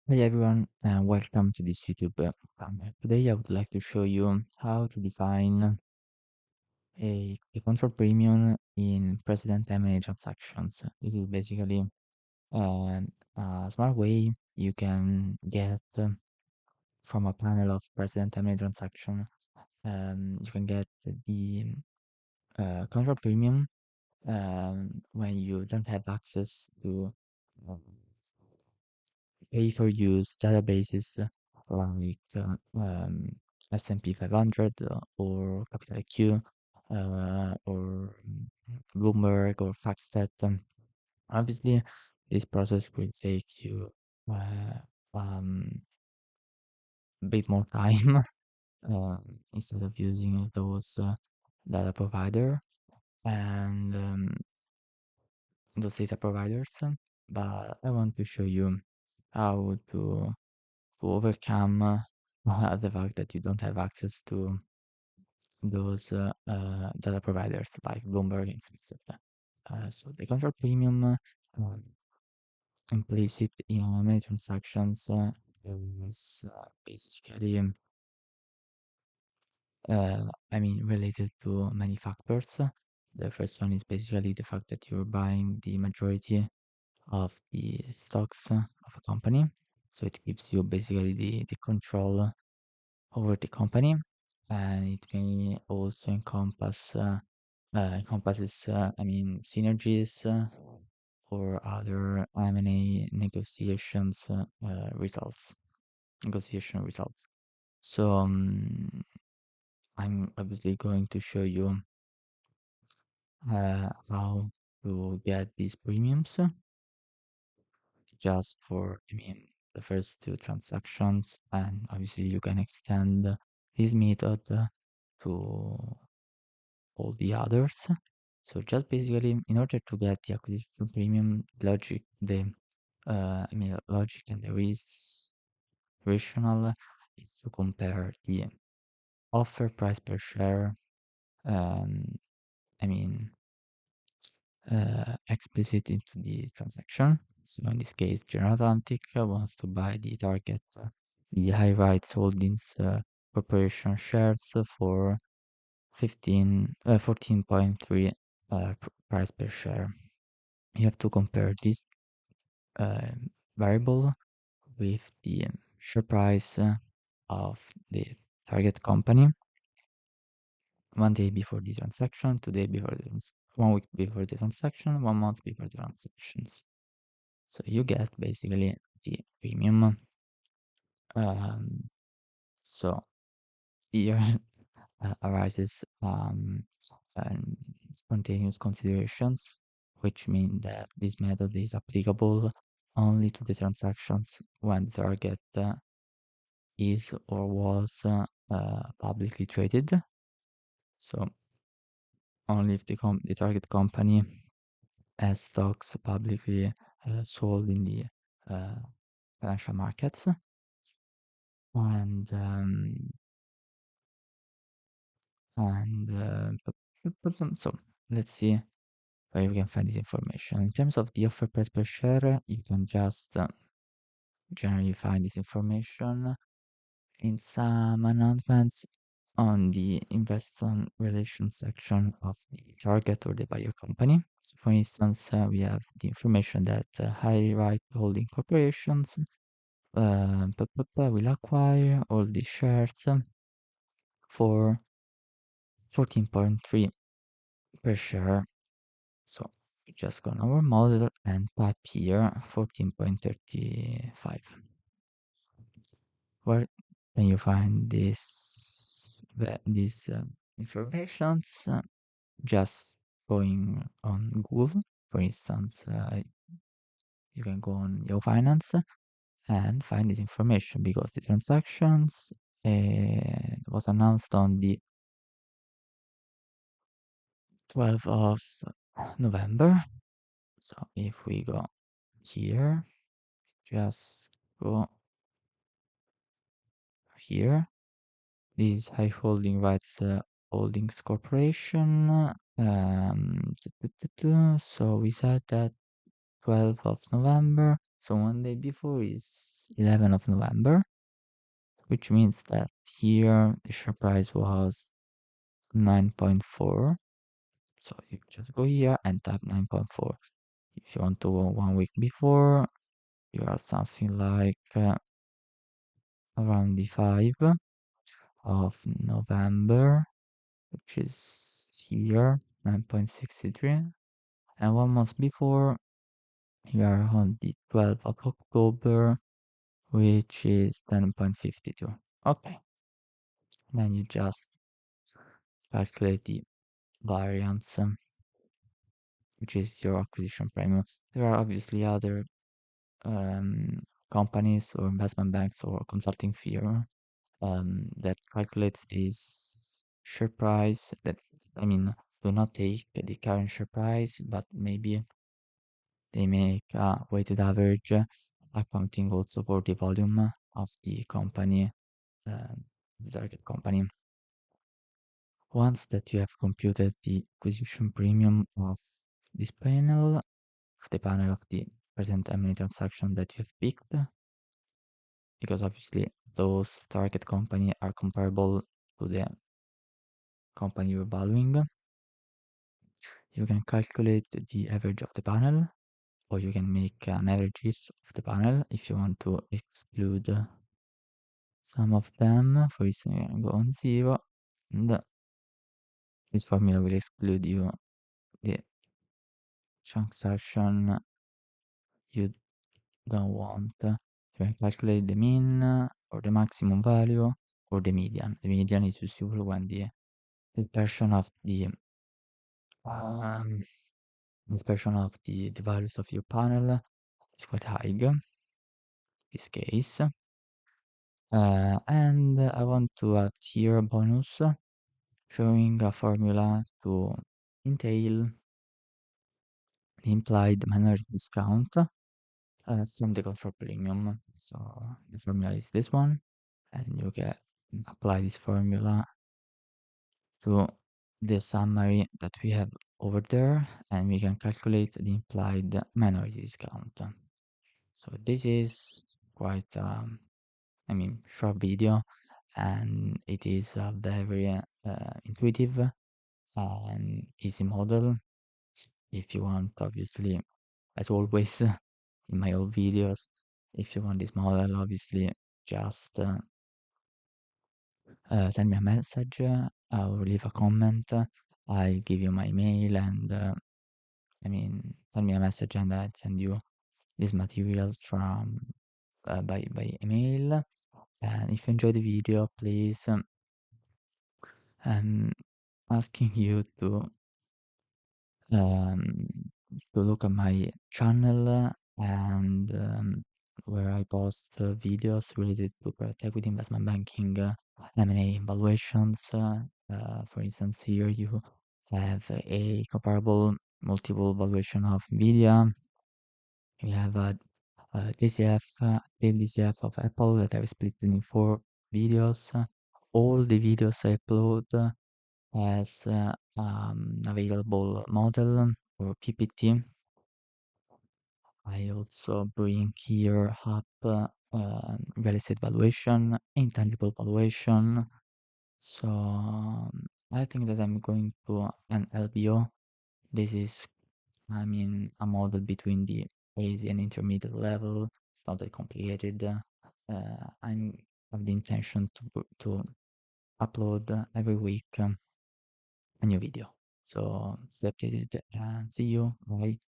Hey everyone, and welcome to this YouTube channel. Today I would like to show you how to define a control premium in precedent M&A transactions. This is basically a smart way you can get from a panel of precedent M&A transaction. You can get the control premium when you don't have access to um, pay for use databases like S&P 500 or Capital IQ or Bloomberg or FactSet. Obviously, this process will take you uh, a bit more time instead of using those data provider and those data providers. But I want to show you how to overcome the fact that you don't have access to those data providers like Bloomberg and Fixed. So the control premium implicit in many transactions is basically, related to many factors. The first one is basically the fact that you're buying the majority of the stocks of a company. So it gives you basically the control over the company, and it may also encompasses synergies or other M&A negotiation results. So I'm obviously going to show you how to get these premiums just for the first two transactions, and obviously you can extend this method to all the others. So just basically, in order to get the acquisition premium, logic and the rational is to compare the offer price per share. Um, I mean, explicit into the transaction. So in this case, General Atlantic wants to buy the target, the High Rights Holdings Corporation shares for 14.3 price per share. You have to compare this uh, variable with the share price of the target company 1 day before the transaction, 2 day before 1 week before the transaction, 1 month before the transactions. So you get basically the premium. Um, so here arises spontaneous considerations, which mean that this method is applicable only to the transactions when the target is or was publicly traded. So only if the target company has stocks publicly sold in the uh, financial markets. And so let's see where you can find this information. In terms of the offer price per share, you can just generally find this information in some announcements on the investor relations section of the target or the buyer company. So for instance, we have the information that High Right Holding Corporations will acquire all the shares for 14.3 per share. So we just go on our model and type here 14.35. Where can you find these informations? Just going on Google, for instance, you can go on Yahoo Finance and find this information because the transactions was announced on the 12th of November. So if we go here, just go here. This is High Holding Rights Holdings Corporation. So we said that 12th of November. So 1 day before is 11th of November, which means that here the share price was 9.4. So you just go here and type 9.4. If you want to go 1 week before, you are something like around the 5 of November, which is here 9.63. And 1 month before, you are on the 12th of October, which is 10.52. Okay, then you just calculate the variance, which is your acquisition premium. There are obviously other companies or investment banks or consulting firm that calculates this share price. That I mean, do not take the current share price, but maybe they make a weighted average, accounting also for the volume of the company, the target company. Once that you have computed the acquisition premium of this panel, of the panel of the present M&A transaction that you have picked, because obviously those target company are comparable to the company you're valuing, you can calculate the average of the panel, or you can make an average of the panel if you want to exclude some of them. For instance, you can go on 0, and this formula will exclude you the transaction you don't want. You can calculate the mean or the maximum value or the median. The median is useful when the dispersion of the values of your panel is quite high in this case. And I want to add here a bonus showing a formula to entail the implied minority discount from the control premium. So the formula is this one, and you can apply this formula to the summary that we have over there, and we can calculate the implied minority discount. So this is quite short video, and it is a very intuitive and easy model. If you want, obviously, as always in my old videos, if you want this model, obviously just send me a message or leave a comment. I'll give you my email, and send me a message and I'll send you these materials from by email. And if you enjoy the video, please I'm asking you um, to look at my channel, and where I post videos related to private equity, investment banking, M&A evaluations. For instance, here you have a comparable multiple valuation of Nvidia. We have a DCF, DCF of Apple that I've split in 4 videos. All the videos I upload as available model or PPT. I also bring here up real estate valuation, intangible valuation. So I think that I'm going to an LBO. This is, a model between the easy and intermediate level. It's not that complicated. I have the intention to upload every week a new video. So stay updated and see you. Bye.